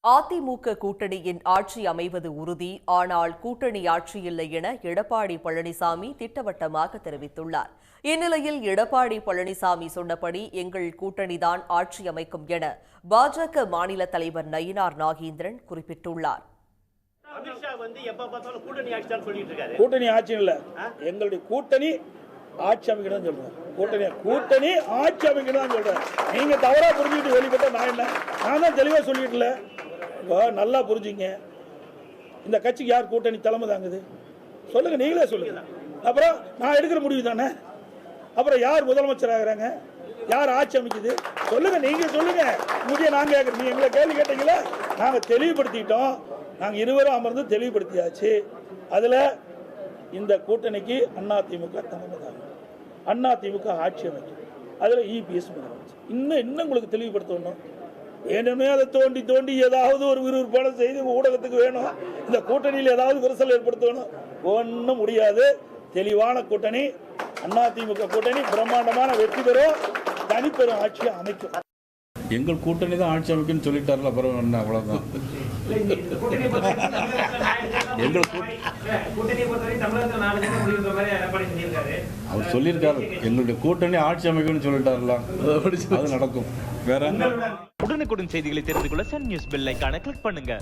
அதிமுக கூட்டணியின் ஆட்சி அமைவது உறுதி. ஆனால் கூட்டணி ஆட்சி இல்லை என எடப்பாடி பழனிசாமி திட்டவட்டமாக தெரிவித்துள்ளார். இந்நிலையில் எடப்பாடி பழனிசாமி சொன்னபடி எங்கள் கூட்டணிதான் ஆட்சி அமைக்கும் என பாஜக மாநில தலைவர் நயினார் நாகேந்திரன் குறிப்பிட்டுள்ளார். கூட்டணி ஆட்சி இல்ல, எங்களுடைய கூட்டணி ஆட்சி அமைக்கணும் சொல்றேன். கூட்டணி ஆட்சி அமைக்கணும் சொல்றேன். நீங்க தவறா புரிஞ்சுக்கிட்டு வெளிப்பட்ட நான் தான் தெளிவா சொல்லிட்டுல. நல்லா புரிஞ்சுங்க. இந்த கட்சிக்கு யார் கூட்டணி தலைமை தாங்குது சொல்லுங்க, நீங்களே சொல்லுங்க. அப்புறம் நான் எடுக்கிற முடிவு தானே. அப்புறம் யார் முதலமைச்சர் ஆகிறாங்க, யார் ஆட்சி அமைக்குது சொல்லுங்க, நீங்க சொல்லுங்க. முடிய நாங்க கேட்கறோம். நீங்க எங்களை கேள்வி கேட்டீங்களா? நாங்க தெளிவுபடுத்திட்டோம். நாங்க இருவரும் அமர்ந்து தெளிவுபடுத்தியாச்சு. அதுல இந்த கூட்டணிக்கு அதிமுக தலைமை தாங்கும், அதிமுக ஆட்சி அமைக்கும். அதுல இபிஎஸ் இன்னும் உங்களுக்கு தெளிவுபடுத்தணும். வேணுமே அதை தோண்டி தோண்டி ஏதாவது ஒரு விறுவிறுப்பான செய்தி ஊடகத்துக்கு வேணும். இந்த கூட்டணியில் ஏதாவது விரிசல் ஏற்படுத்தணும். ஒன்றும் முடியாது. தெளிவான கூட்டணி, அதிமுக கூட்டணி பிரம்மாண்டமான வெற்றி பெறும், தனிப்பெரும் ஆட்சியை அமைக்கும். எங்கள் கூட்டணி தான் ஆட்சி அமைக்குன்னு சொல்லிட்டார்ல, அப்புறம் என்ன, அவ்வளவுதான். அவர் சொல்லியிருக்காரு எங்களுடைய கூட்டணி ஆட்சி அமைக்கும்னு சொல்லிட்டார்ல, அது நடக்கும். வேற உடனுக்குடன் செய்திகளை தெரிந்து கொள்ள சன் நியூஸ் பெல் ஐகானை கிளிக் பண்ணுங்க.